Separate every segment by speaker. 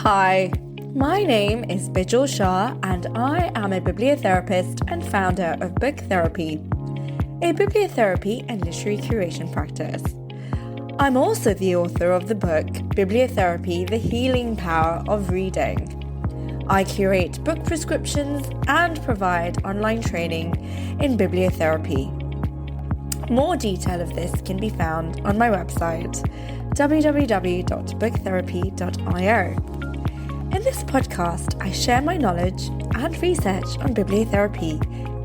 Speaker 1: Hi, my name is Bijal Shah and I am a bibliotherapist and founder of Book Therapy, a bibliotherapy and literary curation practice. I'm also the author of the book Bibliotherapy, The Healing Power of Reading. I curate book prescriptions and provide online training in bibliotherapy. More detail of this can be found on my website, www.booktherapy.io. In this podcast, I share my knowledge and research on bibliotherapy,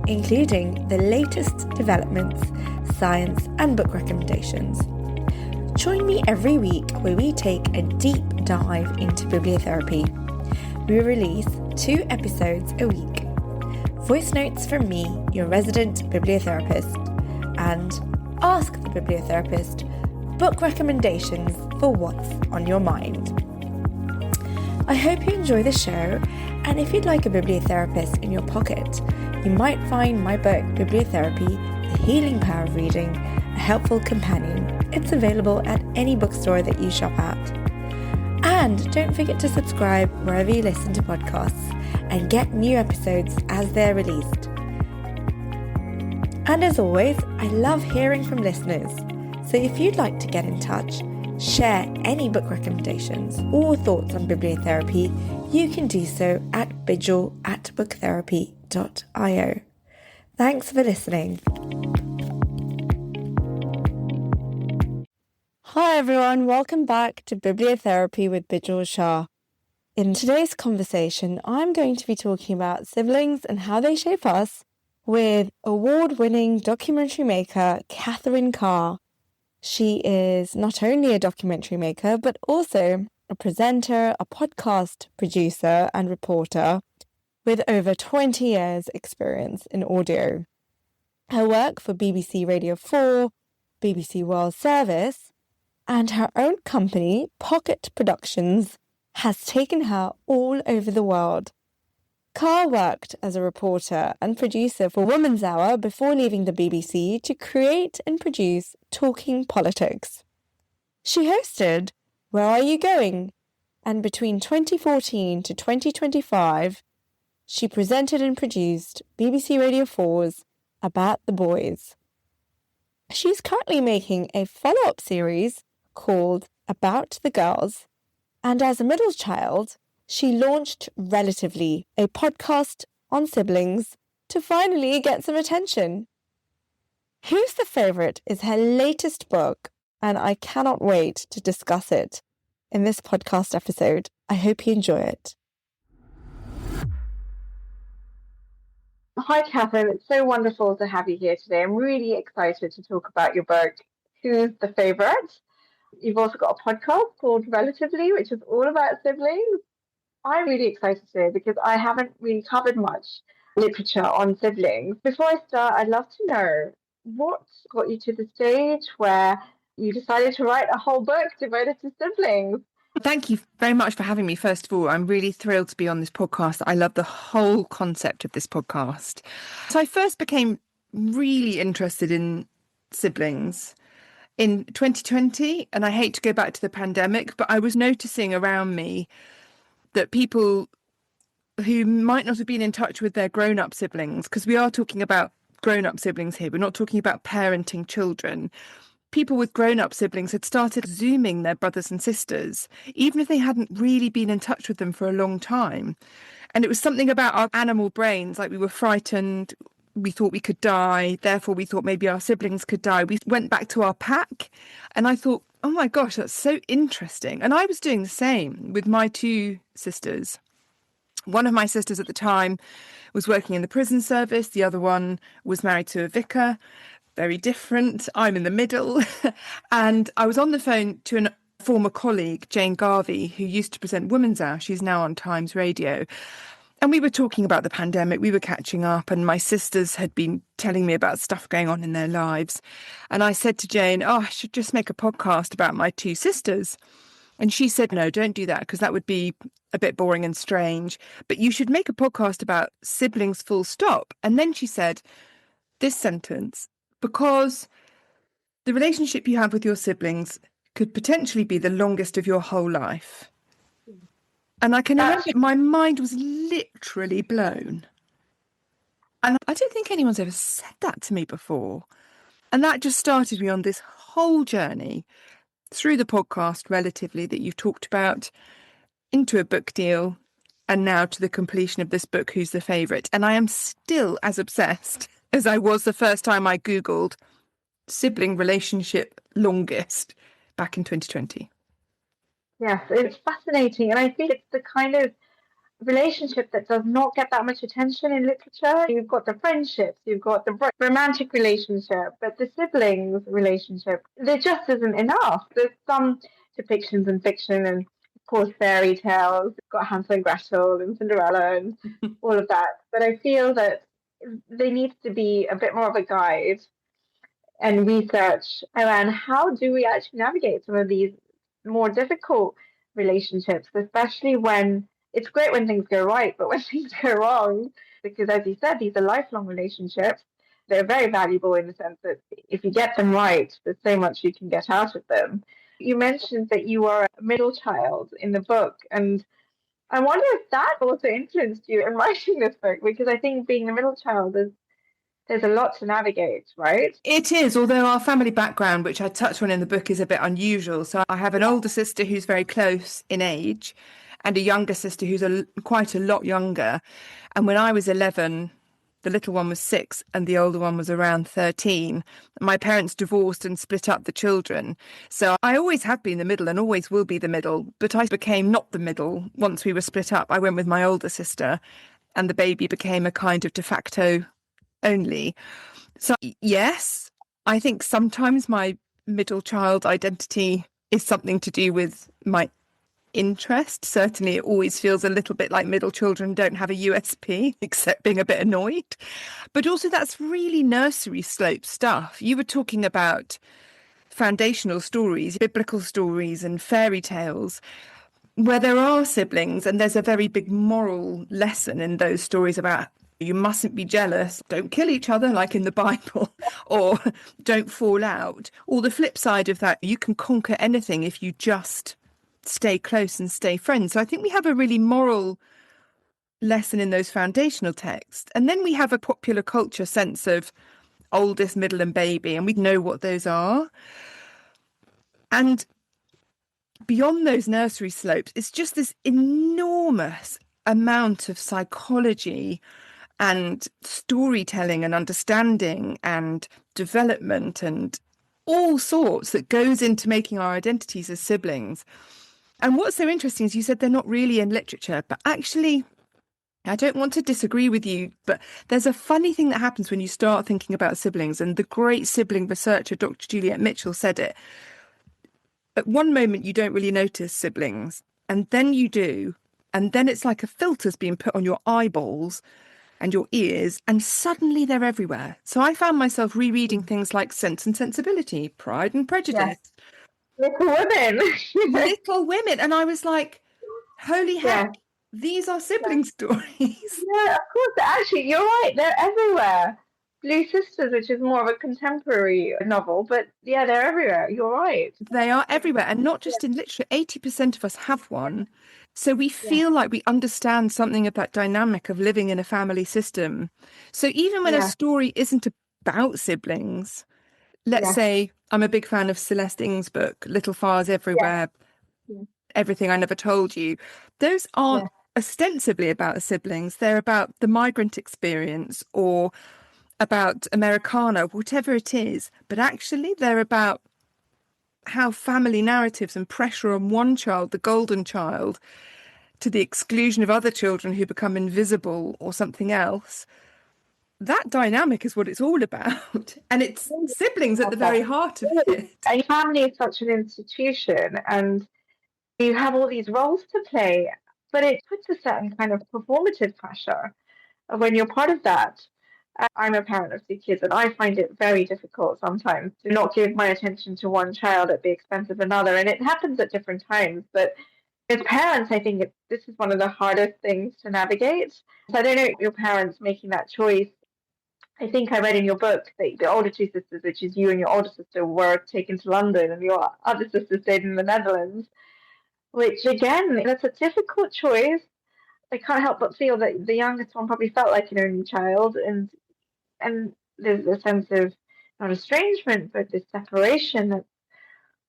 Speaker 1: including the latest developments, science, and book recommendations. Join me every week where we take a deep dive into bibliotherapy. We release 2 episodes a week. Voice notes from me, your resident bibliotherapist, and Ask the Bibliotherapist, book recommendations for what's on your mind. I hope you enjoy the show, and if you'd like a bibliotherapist in your pocket, you might find my book, Bibliotherapy, The Healing Power of Reading, a helpful companion. It's available at any bookstore that you shop at. And don't forget to subscribe wherever you listen to podcasts and get new episodes as they're released. And as always, I love hearing from listeners. So if you'd like to get in touch, share any book recommendations or thoughts on bibliotherapy, you can do so at bijal@booktherapy.io. Thanks for listening. Hi everyone, welcome back to Bibliotherapy with Bijal Shah. In today's conversation, I'm going to be talking about siblings and how they shape us with award-winning documentary maker Catherine Carr. She is not only a documentary maker, but also a presenter, a podcast producer and reporter with over 20 years experience in audio. Her work for BBC Radio 4, BBC World Service, and her own company, Pocket Productions, has taken her all over the world. Carr worked as a reporter and producer for Woman's Hour before leaving the BBC to create and produce Talking Politics. She hosted Where Are You Going? And between 2014 to 2025, she presented and produced BBC Radio 4's About the Boys. She's currently making a follow-up series called About the Girls, and as a middle child, she launched Relatively, a podcast on siblings, to finally get some attention. Who's the Favourite is her latest book, and I cannot wait to discuss it in this podcast episode. I hope you enjoy it. Hi, Catherine. It's so wonderful to have you here today. I'm really excited to talk about your book, Who's the Favourite? You've also got a podcast called Relatively, which is all about siblings. I'm really excited today because I haven't really covered much literature on siblings. Before I start, I'd love to know what got you to the stage where you decided to write a whole book devoted to siblings.
Speaker 2: Thank you very much for having me. First of all, I'm really thrilled to be on this podcast. I love the whole concept of this podcast. So I first became really interested in siblings in 2020, and I hate to go back to the pandemic, but I was noticing around me that people who might not have been in touch with their grown-up siblings, because we are talking about grown-up siblings here, we're not talking about parenting children. People with grown-up siblings had started Zooming their brothers and sisters, even if they hadn't really been in touch with them for a long time. And it was something about our animal brains, like we were frightened, we thought we could die, therefore we thought maybe our siblings could die. We went back to our pack, and I thought, oh my gosh, that's so interesting. And I was doing the same with my 2 sisters. One of my sisters at the time was working in the prison service. The other one was married to a vicar. Very different. I'm in the middle. And I was on the phone to a former colleague, Jane Garvey, who used to present Woman's Hour. She's now on Times Radio. And we were talking about the pandemic, we were catching up, and my sisters had been telling me about stuff going on in their lives. And I said to Jane, I should just make a podcast about my 2 sisters. And she said, no, don't do that, because that would be a bit boring and strange. But you should make a podcast about siblings full stop. And then she said this sentence, because the relationship you have with your siblings could potentially be the longest of your whole life. And I can remember
Speaker 3: That's
Speaker 2: my mind was literally blown. And I don't think anyone's ever said that to me before. And that just started me on this whole journey through the podcast, relatively, that you've talked about, into a book deal, and now to the completion of this book, Who's the Favourite? And I am still as obsessed as I was the first time I Googled sibling relationship longest back in 2020.
Speaker 3: yes, it's fascinating, and I think it's the kind of relationship that does not get that much attention in literature. You've got the friendships, you've got the romantic relationship, but the siblings relationship, there just isn't enough. There's some depictions in fiction, and of course fairy tales. You've got Hansel and Gretel and Cinderella and all of that. But I feel that there needs to be a bit more of a guide and research around how do we actually navigate some of these more difficult relationships, especially when it's great when things go right, but when things go wrong, because as you said, these are lifelong relationships. They're very valuable in the sense that if you get them right, there's so much you can get out of them. You mentioned that you are a middle child in the book, and I wonder if that also influenced you in writing this book, because I think being the middle child is there's a lot to navigate, right?
Speaker 2: It is, although our family background, which I touch on in the book, is a bit unusual. So I have an older sister who's very close in age and a younger sister who's quite a lot younger. And when I was 11, the little one was 6 and the older one was around 13. My parents divorced and split up the children. So I always have been the middle and always will be the middle. But I became not the middle once we were split up. I went with my older sister and the baby became a kind of de facto only. So, yes, I think sometimes my middle child identity is something to do with my interest. Certainly, it always feels a little bit like middle children don't have a USP, except being a bit annoyed. But also, that's really nursery slope stuff. You were talking about foundational stories, biblical stories, and fairy tales, where there are siblings, and there's a very big moral lesson in those stories about you mustn't be jealous, don't kill each other like in the Bible, or don't fall out. Or the flip side of that, you can conquer anything if you just stay close and stay friends. So I think we have a really moral lesson in those foundational texts. And then we have a popular culture sense of oldest, middle, and baby, and we know what those are. And beyond those nursery slopes, it's just this enormous amount of psychology and storytelling and understanding and development and all sorts that goes into making our identities as siblings. And what's so interesting is you said they're not really in literature, but actually, I don't want to disagree with you, but there's a funny thing that happens when you start thinking about siblings. And the great sibling researcher, Dr. Juliet Mitchell, said it. At one moment, you don't really notice siblings, and then you do. And then it's like a filter's being put on your eyeballs and your ears, and suddenly they're everywhere. So I found myself rereading things like Sense and Sensibility, Pride and Prejudice,
Speaker 3: Yes. Little Women.
Speaker 2: Little Women. And I was like, holy heck,
Speaker 3: Yeah.
Speaker 2: these are sibling stories.
Speaker 3: Yeah, of course. Actually, you're right. They're everywhere. Blue Sisters, which is more of a contemporary novel, but yeah, they're everywhere. You're right.
Speaker 2: They are everywhere, and not just in literature. 80% of us have one. So we
Speaker 3: Yeah.
Speaker 2: feel like we understand something of that dynamic of living in a family system. So even when a
Speaker 3: Yeah.
Speaker 2: story isn't about siblings, let's
Speaker 3: Yeah.
Speaker 2: say I'm a big fan of Celeste Ng's book, Little Fires
Speaker 3: Yeah.
Speaker 2: Everywhere,
Speaker 3: Yeah.
Speaker 2: Everything I Never Told You. Those aren't
Speaker 3: Yeah.
Speaker 2: ostensibly about siblings. They're about the migrant experience or about Americana, whatever it is. But actually, they're about how family narratives and pressure on one child, the golden child, to the exclusion of other children who become invisible or something else. That dynamic is what it's all about. And it's siblings at the very heart of it.
Speaker 3: And family is such an institution, and you have all these roles to play, but it puts a certain kind of performative pressure when you're part of that. I'm a parent of 2 kids, and I find it very difficult sometimes to not give my attention to one child at the expense of another. And it happens at different times. But as parents, I think this is one of the hardest things to navigate. So I don't know your parents making that choice. I think I read in your book that the older two sisters, which is you and your older sister, were taken to London, and your other sister stayed in the Netherlands. which again, that's a difficult choice. I can't help but feel that the youngest one probably felt like an only child, and there's a sense of not estrangement, but this separation that's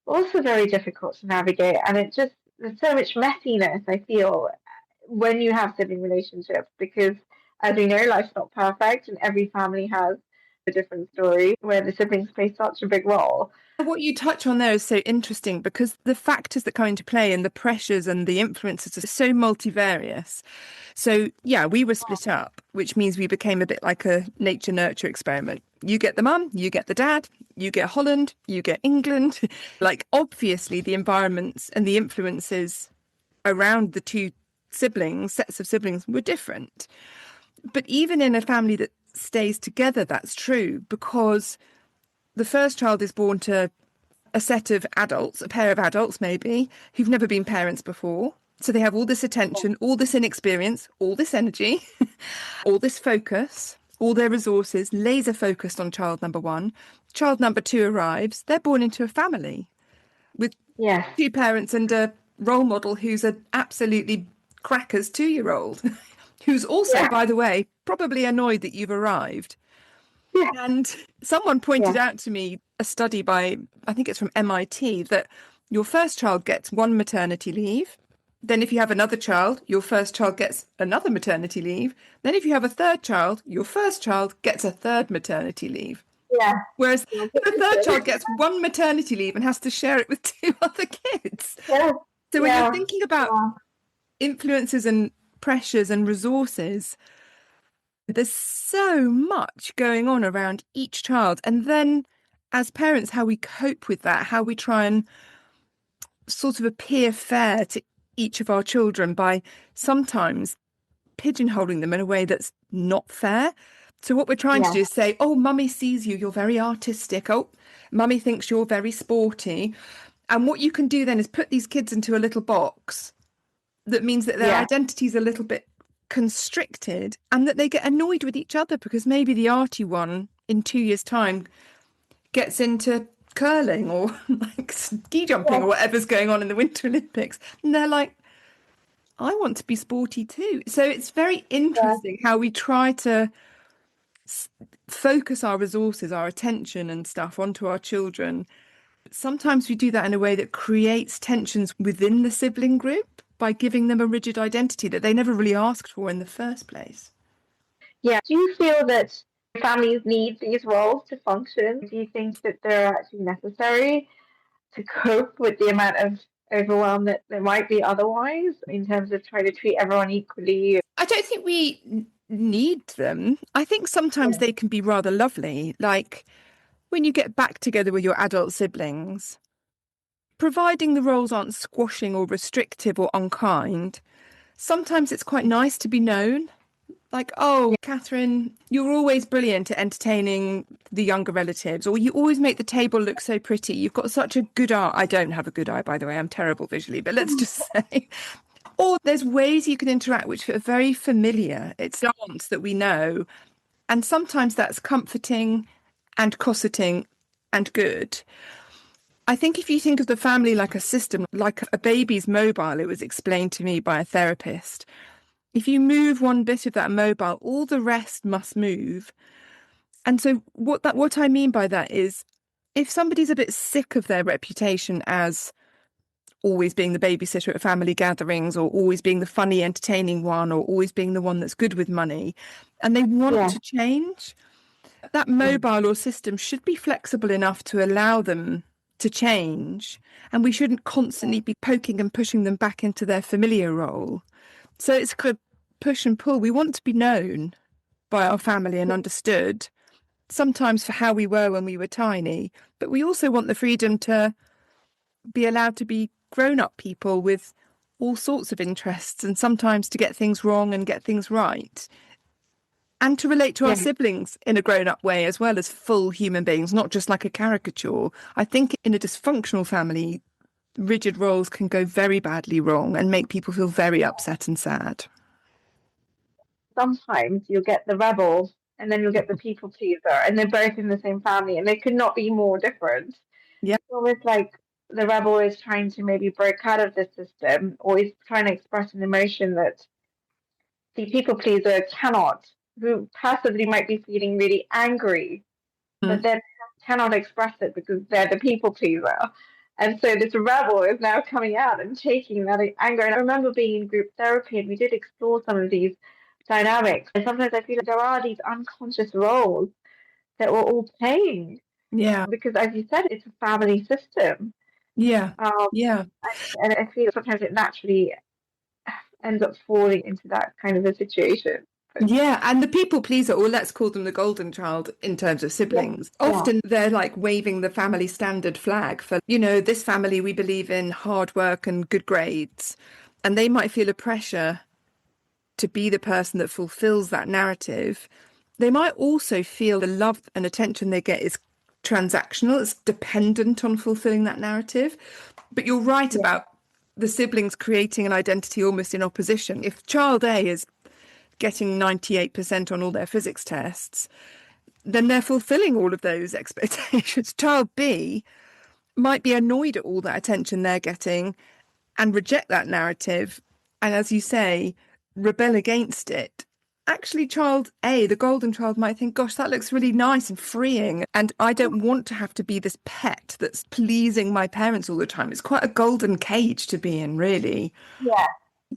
Speaker 3: also very difficult to navigate. And there's so much messiness, I feel, when you have sibling relationships, because as we know, life's not perfect, and every family has a different story where the siblings play such a big role.
Speaker 2: What you touch on there is so interesting because the factors that come into play and the pressures and the influences are so multivarious. So, yeah, we were split up, which means we became a bit like a nature nurture experiment. You get the mum, you get the dad, you get Holland, you get England. Like, obviously, the environments and the influences around the two sets of siblings were different. But even in a family that stays together, that's true because the first child is born to a set of adults, a pair of adults maybe, who've never been parents before. So they have all this attention, all this inexperience, all this energy, all this focus, all their resources, laser focused on child number one. Child number two arrives. They're born into a family with two parents and a role model who's an absolutely crackers 2-year-old, who's also, by the way, probably annoyed that you've arrived. And someone pointed out to me a study by, I think it's from MIT, that your first child gets one maternity leave. Then if you have another child, your first child gets another maternity leave. Then if you have a third child, your first child gets a third maternity leave. Whereas the third child gets one maternity leave and has to share it with 2 other kids. So when you're thinking about influences and pressures and resources, there's so much going on around each child. And then as parents, how we cope with that, how we try and sort of appear fair to each of our children by sometimes pigeonholing them in a way that's not fair. So what we're trying to do is say, oh, mummy sees you, you're very artistic. Oh, mummy thinks you're very sporty. And what you can do then is put these kids into a little box that means that their identity's a little bit constricted and that they get annoyed with each other because maybe the arty one in 2 years' time gets into curling or like ski jumping or whatever's going on in the Winter Olympics. And they're like, I want to be sporty too. So it's very interesting how we try to focus our resources, our attention and stuff onto our children. Sometimes we do that in a way that creates tensions within the sibling group by giving them a rigid identity that they never really asked for in the first place.
Speaker 3: Do you feel that families need these roles to function? Do you think that they're actually necessary to cope with the amount of overwhelm that there might be otherwise in terms of trying to treat everyone equally?
Speaker 2: I don't think we need them. I think sometimes they can be rather lovely. Like when you get back together with your adult siblings, providing the roles aren't squashing or restrictive or unkind, sometimes it's quite nice to be known. Like, oh, Catherine, you're always brilliant at entertaining the younger relatives, or you always make the table look so pretty. You've got such a good eye. I don't have a good eye, by the way. I'm terrible visually, but let's just say. Or there's ways you can interact which are very familiar. It's dance that we know. And sometimes that's comforting and cosseting and good. I think if you think of the family like a system, like a baby's mobile, it was explained to me by a therapist. If you move one bit of that mobile, all the rest must move. And so what I mean by that is if somebody's a bit sick of their reputation as always being the babysitter at family gatherings or always being the funny, entertaining one or always being the one that's good with money, and they want to change, that mobile or system should be flexible enough to allow them to change. And we shouldn't constantly be poking and pushing them back into their familiar role. So it's kind of push and pull. We want to be known by our family and understood, sometimes for how we were when we were tiny, but we also want the freedom to be allowed to be grown-up people with all sorts of interests and sometimes to get things wrong and get things right. And to relate to our siblings in a grown-up way as well as full human beings, not just like a caricature. I think in a dysfunctional family, rigid roles can go very badly wrong and make people feel very upset and sad.
Speaker 3: Sometimes you'll get the rebels and then you'll get the people pleaser, and they're both in the same family and they could not be more different.
Speaker 2: Yeah.
Speaker 3: It's almost like the rebel is trying to maybe break out of the system, or is trying to express an emotion that the people pleaser cannot, who passively might be feeling really angry, but then cannot express it because they're the people pleaser. And so this rebel is now coming out and taking that anger. And I remember being in group therapy, and we did explore some of these dynamics. And sometimes I feel like there are these unconscious roles that we're all playing.
Speaker 2: Yeah.
Speaker 3: Because as you said, it's a family system.
Speaker 2: Yeah.
Speaker 3: And I feel sometimes it naturally ends up falling into that kind of a situation.
Speaker 2: Yeah, and the people pleaser, or let's call them the golden child in terms of siblings, often they're like waving the family standard flag for, this family, we believe in hard work and good grades. And they might feel a pressure to be the person that fulfills that narrative. They might also feel the love and attention they get is transactional, it's dependent on fulfilling that narrative. But you're right about the siblings creating an identity almost in opposition. If child A is getting 98% on all their physics tests, then they're fulfilling all of those expectations. Child B might be annoyed at all that attention they're getting and reject that narrative. And as you say, rebel against it. Actually, child A, the golden child, might think, gosh, that looks really nice and freeing. And I don't want to have to be this pet that's pleasing my parents all the time. It's quite a golden cage to be in, really.
Speaker 3: Yeah.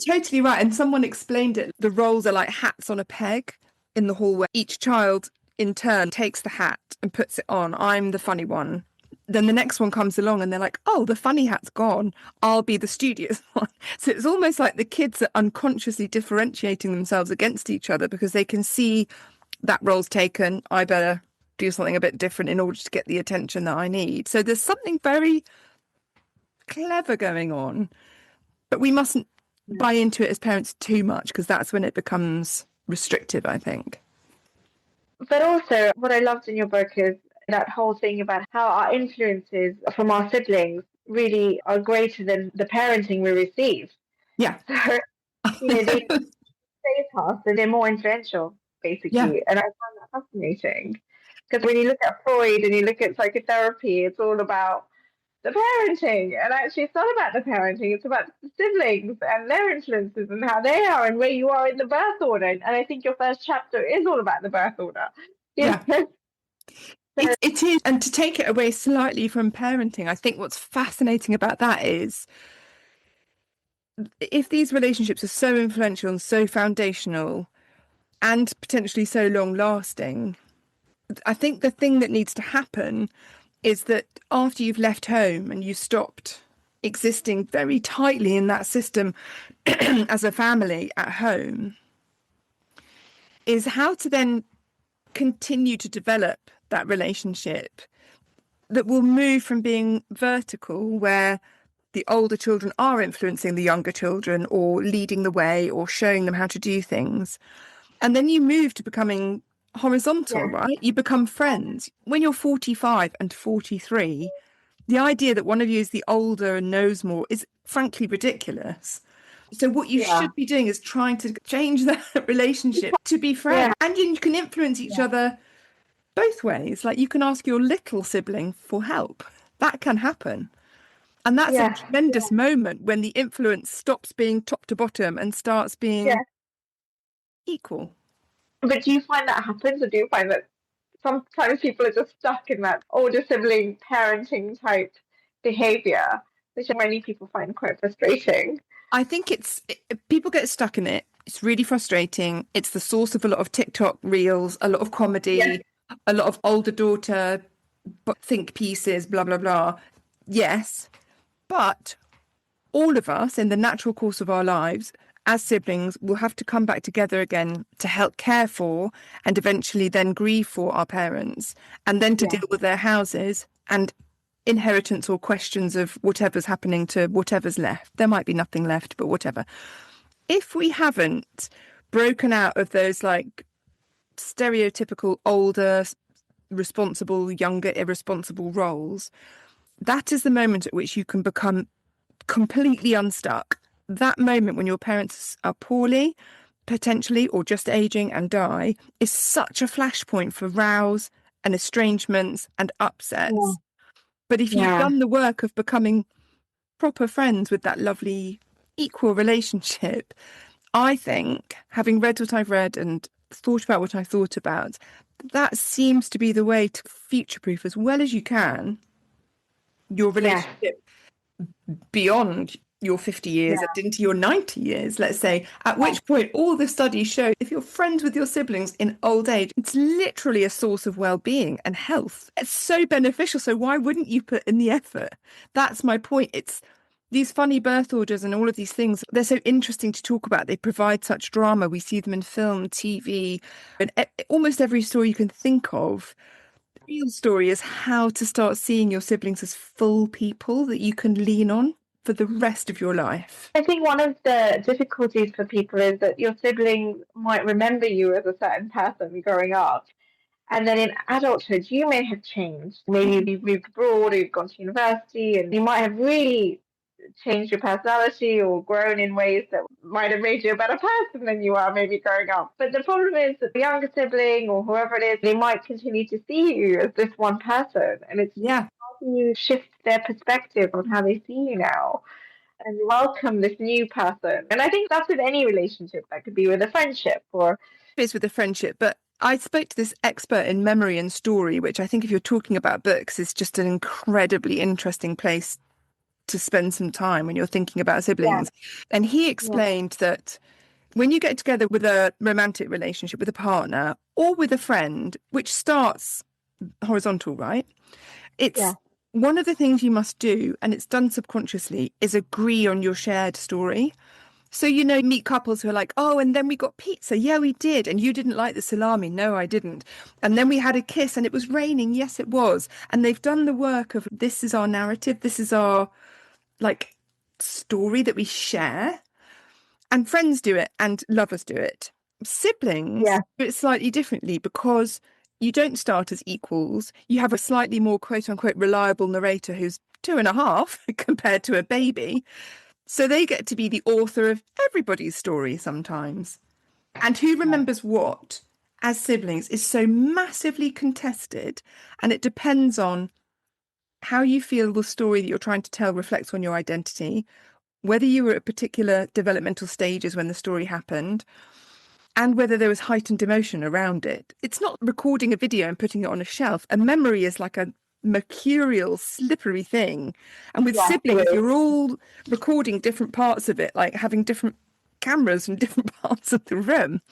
Speaker 2: Totally right. And someone explained it. The roles are like hats on a peg in the hallway. Each child in turn takes the hat and puts it on. I'm the funny one. Then the next one comes along and they're like, oh, the funny hat's gone. I'll be the studious one. So it's almost like the kids are unconsciously differentiating themselves against each other because they can see that role's taken. I better do something a bit different in order to get the attention that I need. So there's something very clever going on, but we mustn't buy into it as parents too much, because that's when it becomes restrictive, I think.
Speaker 3: But also, what I loved in your book is that whole thing about how our influences from our siblings really are greater than the parenting we receive.
Speaker 2: Yeah.
Speaker 3: So, they shape us and they're more influential, basically.
Speaker 2: Yeah.
Speaker 3: And I find that fascinating. Because when you look at Freud and you look at psychotherapy, it's all about the parenting, and actually it's not about the parenting, it's about the siblings and their influences and how they are and where you are in the birth order. And I think your first chapter is all about the birth order.
Speaker 2: Yeah. It is. And to take it away slightly from parenting, I think what's fascinating about that is if these relationships are so influential and so foundational and potentially so long lasting, I think the thing that needs to happen is that after you've left home and you stopped existing very tightly in that system as a family at home, is how to then continue to develop that relationship that will move from being vertical, where the older children are influencing the younger children or leading the way or showing them how to do things. And then you move to becoming horizontal, right? You become friends. When you're 45 and 43, the idea that one of you is the older and knows more is frankly ridiculous. So what you should be doing is trying to change that relationship to be friends. And you can influence each other both ways. Like you can ask your little sibling for help. That can happen. And that's a tremendous moment when the influence stops being top to bottom and starts being equal.
Speaker 3: But do you find that happens, or do you find that sometimes people are just stuck in that older sibling parenting type behavior, which many people find quite frustrating?
Speaker 2: I think people get stuck in it. It's really frustrating. It's the source of a lot of TikTok reels, a lot of comedy, a lot of older daughter think pieces, blah, blah, blah. Yes, but all of us in the natural course of our lives as siblings will have to come back together again to help care for and eventually then grieve for our parents, and then to deal with their houses and inheritance or questions of whatever's happening to whatever's left. There might be nothing left, but whatever. If we haven't broken out of those like stereotypical older, responsible, younger, irresponsible roles, that is the moment at which you can become completely unstuck. That moment when your parents are poorly, potentially, or just aging and die, is such a flashpoint for rows and estrangements and upsets. But if you've done the work of becoming proper friends with that lovely equal relationship, I think, having read what I've read and thought about what I thought about, that seems to be the way to future-proof as well as you can your relationship beyond your 50 years and into your 90 years, let's say, at which point all the studies show if you're friends with your siblings in old age, it's literally a source of well-being and health. It's so beneficial. So why wouldn't you put in the effort? That's my point. It's these funny birth orders and all of these things, they're so interesting to talk about. They provide such drama. We see them in film, TV, and almost every story you can think of. The real story is how to start seeing your siblings as full people that you can lean on for the rest of your life.
Speaker 3: I think one of the difficulties for people is that your siblings might remember you as a certain person growing up. And then in adulthood, you may have changed. Maybe you've moved abroad or you've gone to university, and you might have really changed your personality or grown in ways that might have made you a better person than you are maybe growing up. But the problem is that the younger sibling or whoever it is, they might continue to see you as this one person. And it's how do you shift their perspective on how they see you now and welcome this new person? And I think that's with any relationship. That could be with a friendship or...
Speaker 2: It is with a friendship, but I spoke to this expert in memory and story, which I think if you're talking about books is just an incredibly interesting place to spend some time when you're thinking about siblings. And he explained that when you get together with a romantic relationship with a partner or with a friend, which starts horizontal, right? It's one of the things you must do, and it's done subconsciously, is agree on your shared story. So, meet couples who are like, oh, and then we got pizza. Yeah, we did. And you didn't like the salami. No, I didn't. And then we had a kiss and it was raining. Yes, it was. And they've done the work of this is our narrative. This is our story that we share. And friends do it and lovers do it. Siblings do it slightly differently because you don't start as equals. You have a slightly more quote unquote reliable narrator who's 2.5 compared to a baby. So they get to be the author of everybody's story sometimes. And who remembers what as siblings is so massively contested. And it depends on how you feel the story that you're trying to tell reflects on your identity, whether you were at particular developmental stages when the story happened, and whether there was heightened emotion around it. It's not recording a video and putting it on a shelf. A memory is like a mercurial, slippery thing. And with siblings, you're all recording different parts of it, like having different cameras from different parts of the room.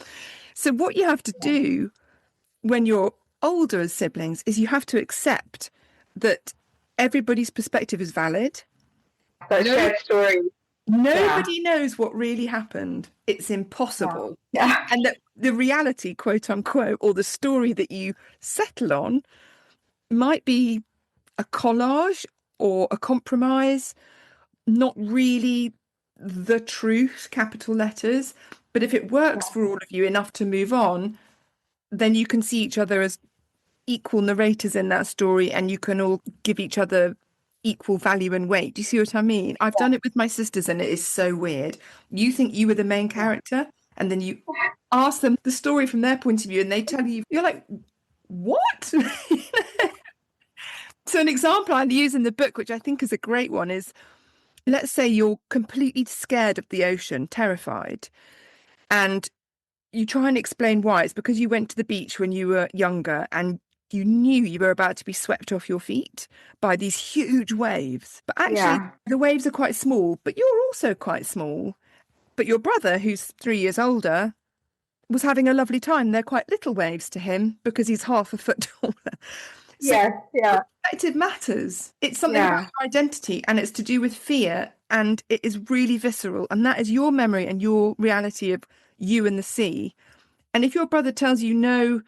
Speaker 2: So what you have to do when you're older as siblings is you have to accept that everybody's perspective is valid.
Speaker 3: That shared story.
Speaker 2: Nobody knows what really happened. It's impossible. And that the reality, quote unquote, or the story that you settle on might be a collage or a compromise, not really the truth, capital letters. But if it works for all of you enough to move on, then you can see each other as equal narrators in that story and you can all give each other equal value and weight. Do you see what I mean? I've done it with my sisters and it is so weird. You think you were the main character and then you ask them the story from their point of view and they tell you, you're like, what? So an example I use in the book, which I think is a great one, is let's say you're completely scared of the ocean, terrified, and you try and explain why. It's because you went to the beach when you were younger and you knew you were about to be swept off your feet by these huge waves. But actually, the waves are quite small, but you're also quite small. But your brother, who's 3 years older, was having a lovely time. They're quite little waves to him because he's half a foot taller. So perspective matters. It's something about your identity and it's to do with fear and it is really visceral. And that is your memory and your reality of you and the sea. And if your brother tells you, no,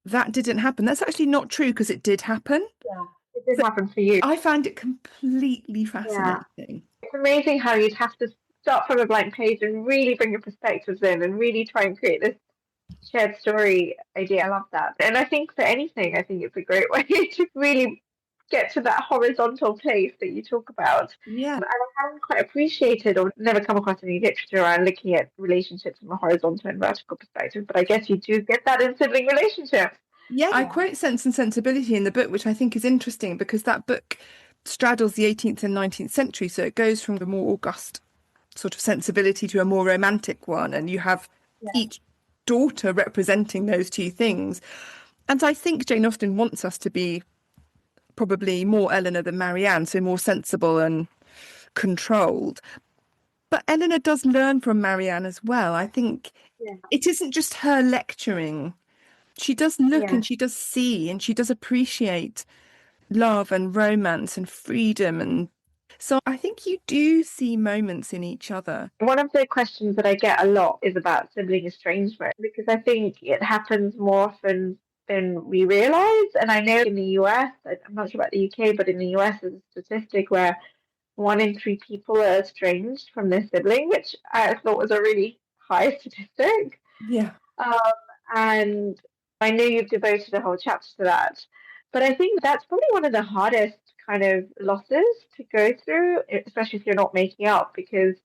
Speaker 2: that didn't happen, that's actually not true because it did happen.
Speaker 3: It did happen for you.
Speaker 2: I find it completely fascinating.
Speaker 3: It's amazing how you'd have to start from a blank page and really bring your perspectives in and really try and create this shared story idea. I love that. And I think for anything, I think it's a great way to really get to that horizontal place that you talk about. And I haven't quite appreciated or never come across any literature around looking at relationships from a horizontal and vertical perspective, but I guess you do get that in sibling relationships.
Speaker 2: Yeah, I quote Sense and Sensibility in the book, which I think is interesting because that book straddles the 18th and 19th century. So it goes from the more august sort of sensibility to a more romantic one. And you have each daughter representing those two things. And I think Jane Austen wants us to be probably more Eleanor than Marianne, so more sensible and controlled. But Eleanor does learn from Marianne as well. I think it isn't just her lecturing. She does look and she does see and she does appreciate love and romance and freedom. And so I think you do see moments in each other.
Speaker 3: One of the questions that I get a lot is about sibling estrangement, because I think it happens more often than we realize. And I know in the US, I'm not sure about the UK, but in the US, there's a statistic where 1 in 3 people are estranged from their sibling, which I thought was a really high statistic.
Speaker 2: Yeah.
Speaker 3: And I know you've devoted a whole chapter to that, but I think that's probably one of the hardest kind of losses to go through, especially if you're not making up, because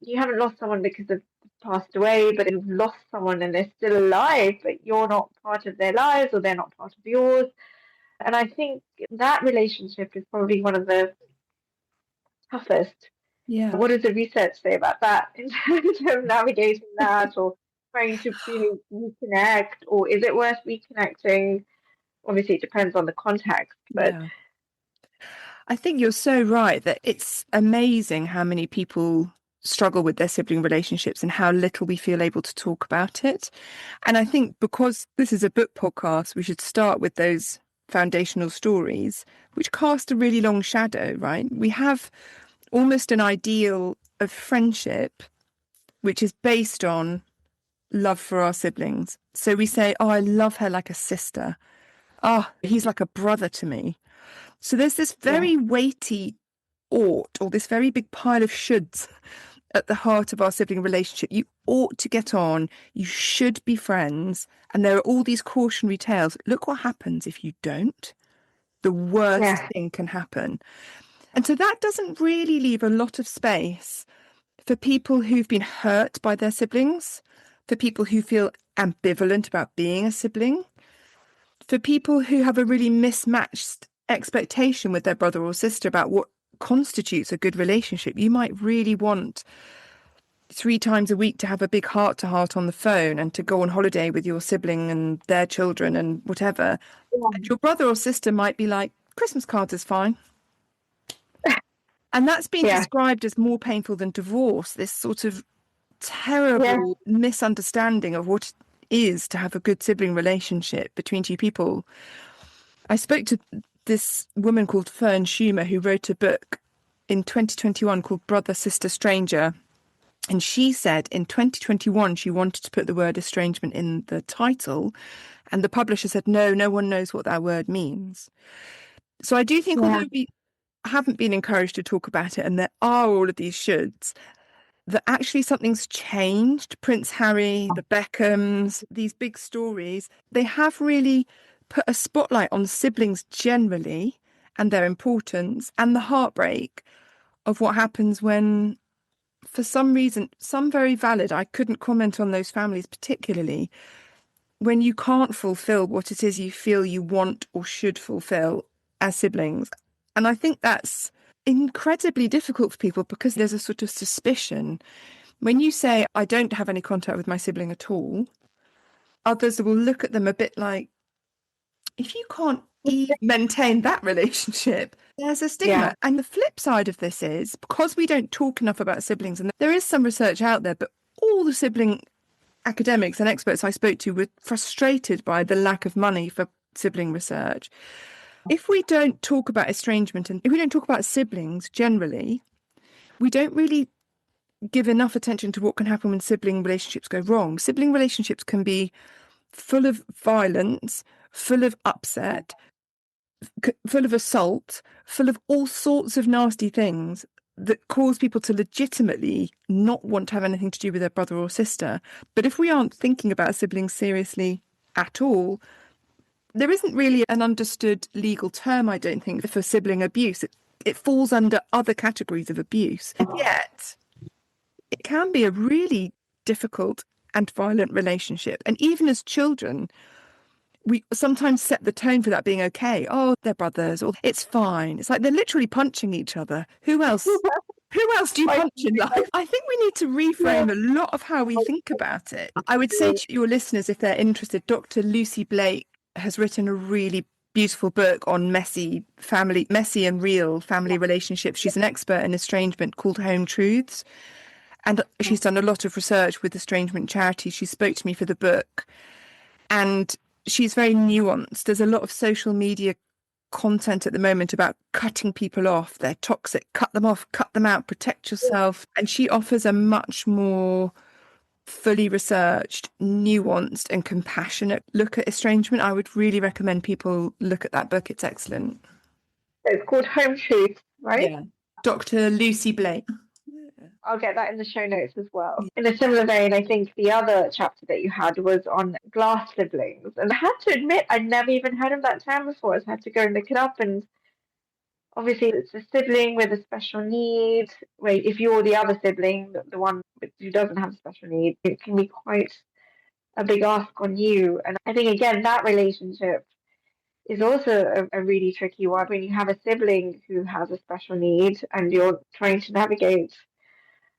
Speaker 3: you haven't lost someone because they've passed away, but you've lost someone and they're still alive, but you're not part of their lives or they're not part of yours. And I think that relationship is probably one of the toughest.
Speaker 2: Yeah.
Speaker 3: What does the research say about that in terms of navigating that, or trying to reconnect, or is it worth reconnecting? Obviously, it depends on the context, but
Speaker 2: I think you're so right that it's amazing how many people struggle with their sibling relationships and how little we feel able to talk about it. And I think because this is a book podcast, we should start with those foundational stories, which cast a really long shadow, right? We have almost an ideal of friendship, which is based on love for our siblings. So we say, oh, I love her like a sister. Oh, he's like a brother to me. So there's this very weighty ought, or this very big pile of shoulds at the heart of our sibling relationship. You ought to get on. You should be friends. And there are all these cautionary tales. Look what happens if you don't. The worst thing can happen. And so that doesn't really leave a lot of space for people who've been hurt by their siblings, for people who feel ambivalent about being a sibling, for people who have a really mismatched expectation with their brother or sister about what constitutes a good relationship. You might really want 3 times a week to have a big heart-to-heart on the phone and to go on holiday with your sibling and their children and whatever. And your brother or sister might be like, Christmas cards is fine. And that's been described as more painful than divorce, this sort of terrible misunderstanding of what it is to have a good sibling relationship between two people. I spoke to this woman called Fern Schumer, who wrote a book in 2021 called Brother, Sister, Stranger. And she said in 2021 she wanted to put the word estrangement in the title. And the publisher said, no one knows what that word means. So I do think although we haven't been encouraged to talk about it, and there are all of these shoulds, that actually something's changed. Prince Harry, the Beckhams, these big stories, they have really put a spotlight on siblings generally and their importance and the heartbreak of what happens when, for some reason, some very valid, I couldn't comment on those families particularly, when you can't fulfill what it is you feel you want or should fulfill as siblings. And I think that's incredibly difficult for people because there's a sort of suspicion. When you say, I don't have any contact with my sibling at all, others will look at them a bit like, if you can't even maintain that relationship, there's a stigma. And the flip side of this is, because we don't talk enough about siblings, and there is some research out there, but all the sibling academics and experts I spoke to were frustrated by the lack of money for sibling research. If we don't talk about estrangement and if we don't talk about siblings generally, we don't really give enough attention to what can happen when sibling relationships go wrong. Sibling relationships can be full of violence, full of upset, full of assault, full of all sorts of nasty things that cause people to legitimately not want to have anything to do with their brother or sister. But if we aren't thinking about siblings seriously at all, there isn't really an understood legal term, I don't think, for sibling abuse. It falls under other categories of abuse. And yet, it can be a really difficult and violent relationship. And even as children, we sometimes set the tone for that being okay. Oh, they're brothers, or it's fine. It's like they're literally punching each other. Who else? Who else do you punch in life? I think we need to reframe a lot of how we think about it. I would say to your listeners, if they're interested, Dr. Lucy Blake has written a really beautiful book on messy and real family relationships. She's an expert in estrangement called Home Truths. And she's done a lot of research with estrangement charities. She spoke to me for the book. And she's very nuanced. There's a lot of social media content at the moment about cutting people off. They're toxic. Cut them off, cut them out, protect yourself. And she offers a much more fully researched, nuanced and compassionate look at estrangement. I would really recommend people look at that book. It's excellent.
Speaker 3: It's called Home Truth, right?
Speaker 2: Yeah. Dr. Lucy Blake.
Speaker 3: I'll get that in the show notes as well. In a similar vein, I think the other chapter that you had was on glass siblings. And I had to admit, I'd never even heard of that term before. So I had to go and look it up. And obviously, it's a sibling with a special need. Where if you're the other sibling, the one who doesn't have a special need, it can be quite a big ask on you. And I think, again, that relationship is also a really tricky one when you have a sibling who has a special need and you're trying to navigate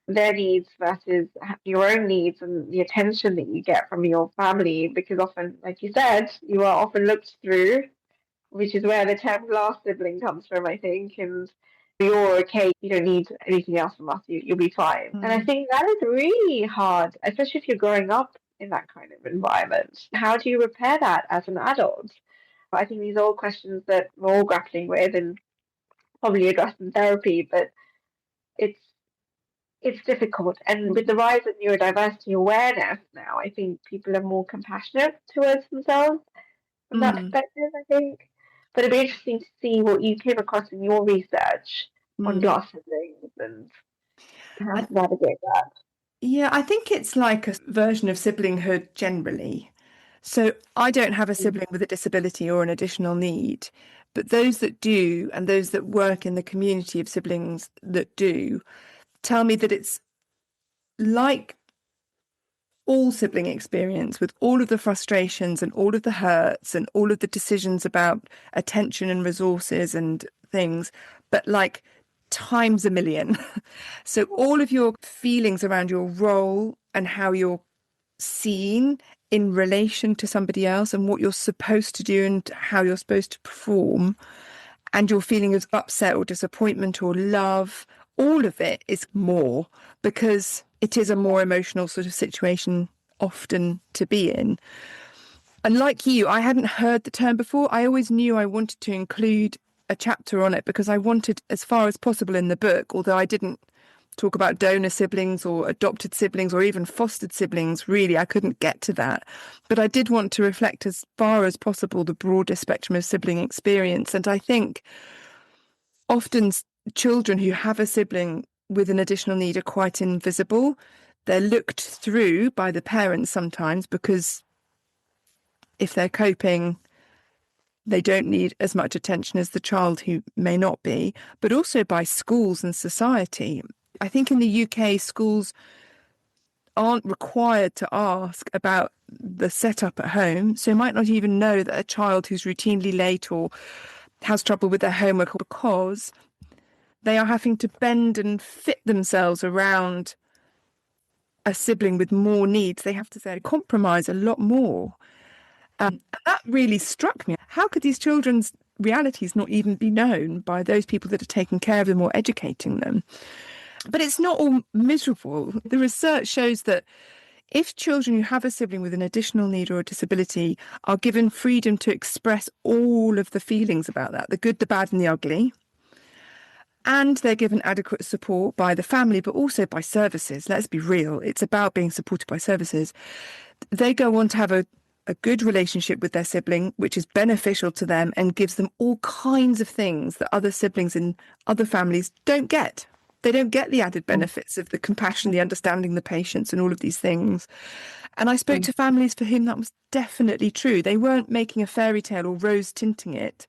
Speaker 3: their needs versus your own needs and the attention that you get from your family, because often, like you said, you are often looked through, which is where the term glass sibling comes from, I think. And you're okay, you don't need anything else from us, you'll be fine. And I think that is really hard, especially if you're growing up in that kind of environment. How do you repair that as an adult? I think these are all questions that we're all grappling with and probably addressed in therapy, but it's difficult. And with the rise of neurodiversity awareness now, I think people are more compassionate towards themselves from that perspective, I think. But it'd be interesting to see what you came across in your research on glass siblings and how to navigate that.
Speaker 2: Yeah, I think it's like a version of siblinghood generally. So I don't have a sibling with a disability or an additional need, but those that do and those that work in the community of siblings that do tell me that it's like all sibling experience, with all of the frustrations and all of the hurts and all of the decisions about attention and resources and things, but like times a million. So all of your feelings around your role and how you're seen in relation to somebody else and what you're supposed to do and how you're supposed to perform, and your feeling of upset or disappointment or love, all of it is more, because it is a more emotional sort of situation often to be in. And like you, I hadn't heard the term before. I always knew I wanted to include a chapter on it because I wanted, as far as possible in the book, although I didn't talk about donor siblings or adopted siblings or even fostered siblings, really, I couldn't get to that. But I did want to reflect as far as possible the broader spectrum of sibling experience. And I think often children who have a sibling with an additional need are quite invisible. They're looked through by the parents sometimes because if they're coping, they don't need as much attention as the child who may not be, but also by schools and society. I think in the UK, schools aren't required to ask about the setup at home, so might not even know that a child who's routinely late or has trouble with their homework because they are having to bend and fit themselves around a sibling with more needs. They have to say compromise a lot more. And that really struck me. How could these children's realities not even be known by those people that are taking care of them or educating them? But it's not all miserable. The research shows that if children who have a sibling with an additional need or a disability are given freedom to express all of the feelings about that, the good, the bad and the ugly, and they're given adequate support by the family, but also by services. Let's be real. It's about being supported by services. They go on to have a good relationship with their sibling, which is beneficial to them and gives them all kinds of things that other siblings in other families don't get. They don't get the added benefits of the compassion, the understanding, the patience and all of these things. And I spoke to families for whom that was definitely true. They weren't making a fairy tale or rose tinting it,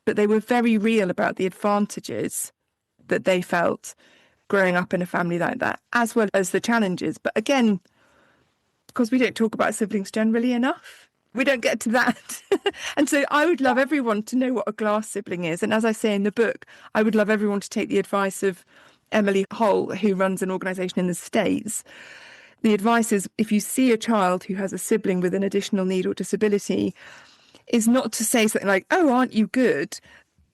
Speaker 2: but they were very real about the advantages that they felt growing up in a family like that, as well as the challenges. But again, because we don't talk about siblings generally enough, We don't get to that. And so I would love everyone to know what a glass sibling is. And as I say in the book, I would love everyone to take the advice of Emily Holt, who runs an organisation in the States. The advice is, if you see a child who has a sibling with an additional need or disability, is not to say something like, oh, aren't you good?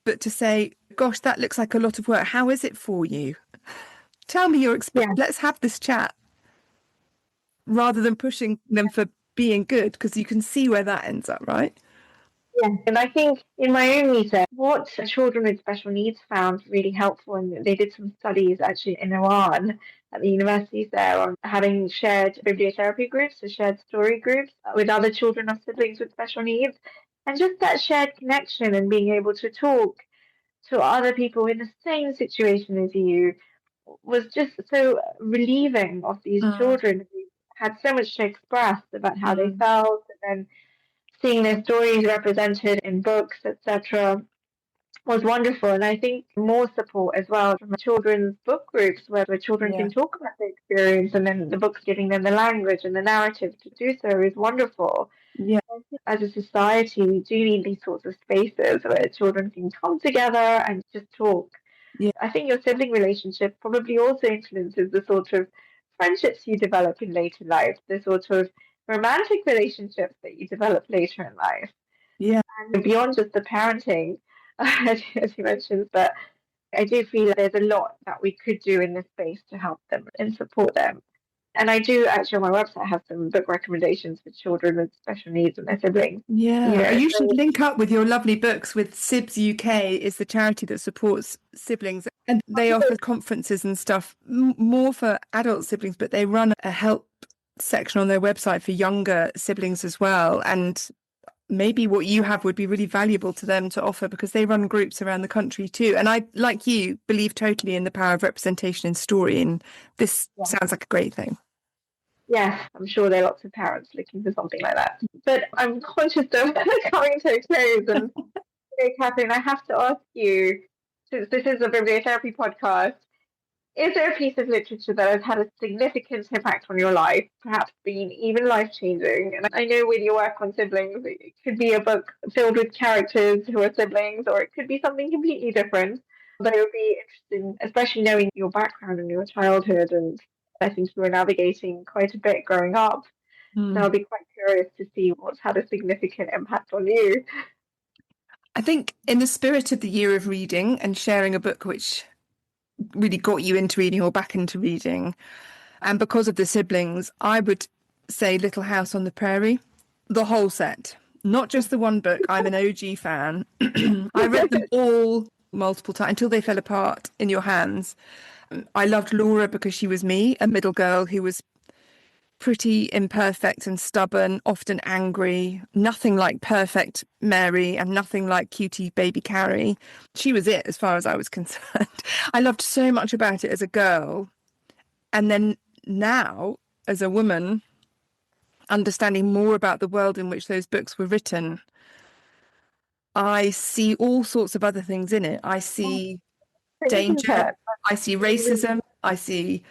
Speaker 2: But to say, gosh, that looks like a lot of work. How is it for you? Tell me your experience. Let's have this chat. Rather than pushing them for being good, because you can see where that ends up, right?
Speaker 3: Yeah, and I think in my own research, what children with special needs found really helpful, and they did some studies actually in Iran at the universities there on having shared bibliotherapy groups, so shared story groups with other children of siblings with special needs, and just that shared connection and being able to talk to other people in the same situation as you was just so relieving of these children who had so much to express about how they felt, and then seeing their stories represented in books, etc., was wonderful. And I think more support as well from children's book groups where children can talk about their experience, and then the book's giving them the language and the narrative to do so is wonderful.
Speaker 2: Yeah.
Speaker 3: As a society, we do need these sorts of spaces where children can come together and just talk.
Speaker 2: Yeah.
Speaker 3: I think your sibling relationship probably also influences the sort of friendships you develop in later life, the sort of romantic relationships that you develop later in life.
Speaker 2: Yeah.
Speaker 3: And beyond just the parenting, as you mentioned, but I do feel that there's a lot that we could do in this space to help them and support them. And I do actually on my website have some book recommendations for children with special needs and their siblings.
Speaker 2: Yeah, you should link up with your lovely books with SIBS UK, is the charity that supports siblings. And they offer conferences and stuff more for adult siblings, but they run a help section on their website for younger siblings as well. And maybe what you have would be really valuable to them to offer, because they run groups around the country too. And I, like you, believe totally in the power of representation in story. And this sounds like a great thing.
Speaker 3: Yes, I'm sure there are lots of parents looking for something like that. But I'm conscious of coming to a close. And Catherine, I have to ask you, since this is a bibliotherapy podcast, is there a piece of literature that has had a significant impact on your life, perhaps been even life-changing? And I know with your work on siblings, it could be a book filled with characters who are siblings, or it could be something completely different. But it would be interesting, especially knowing your background and your childhood, and I think you were navigating quite a bit growing up. So I'll be quite curious to see what's had a significant impact on you.
Speaker 2: I think in the spirit of the year of reading and sharing a book which really got you into reading or back into reading, and because of the siblings, I would say Little House on the Prairie, the whole set, not just the one book. I'm an OG fan. I read them all multiple times until they fell apart in your hands. I loved Laura because she was me, a middle girl who was pretty imperfect and stubborn, often angry, nothing like perfect Mary and nothing like cutie baby Carrie. She was it as far as I was concerned. I loved so much about it as a girl. And then now, as a woman, understanding more about the world in which those books were written, I see all sorts of other things in it. I see danger, I see racism, I see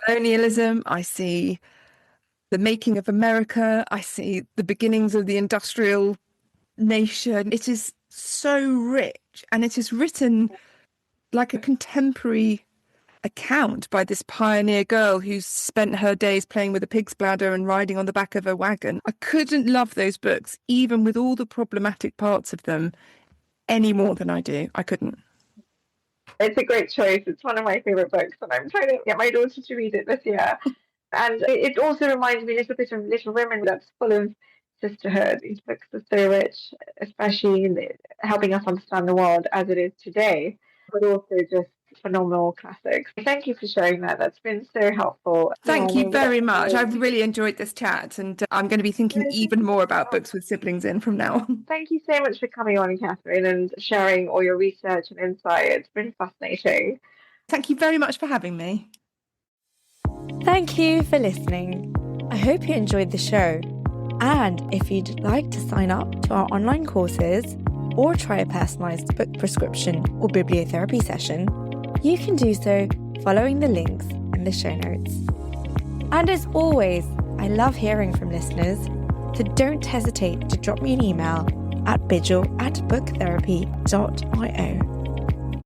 Speaker 2: colonialism, I see the making of America, I see the beginnings of the industrial nation. It is so rich, and it is written like a contemporary account by this pioneer girl who's spent her days playing with a pig's bladder and riding on the back of a wagon. I couldn't love those books, even with all the problematic parts of them, any more than I do. I couldn't.
Speaker 3: It's a great choice. It's one of my favourite books, and I'm trying to get my daughter to read it this year. And it also reminds me a little bit of Little Women, that's full of sisterhood. These books are so rich, especially in helping us understand the world as it is today, but also just phenomenal classics. Thank you for sharing that. That's been so helpful.
Speaker 2: Thank you very much. I've really enjoyed this chat, and I'm going to be thinking even more about books with siblings in from now on.
Speaker 3: Thank you so much for coming on, Catherine, and sharing all your research and insight. It's been fascinating.
Speaker 2: Thank you very much for having me.
Speaker 1: Thank you for listening. I hope you enjoyed the show. And if you'd like to sign up to our online courses or try a personalised book prescription or bibliotherapy session, you can do so following the links in the show notes. And as always, I love hearing from listeners. So don't hesitate to drop me an email at bidgel@booktherapy.io.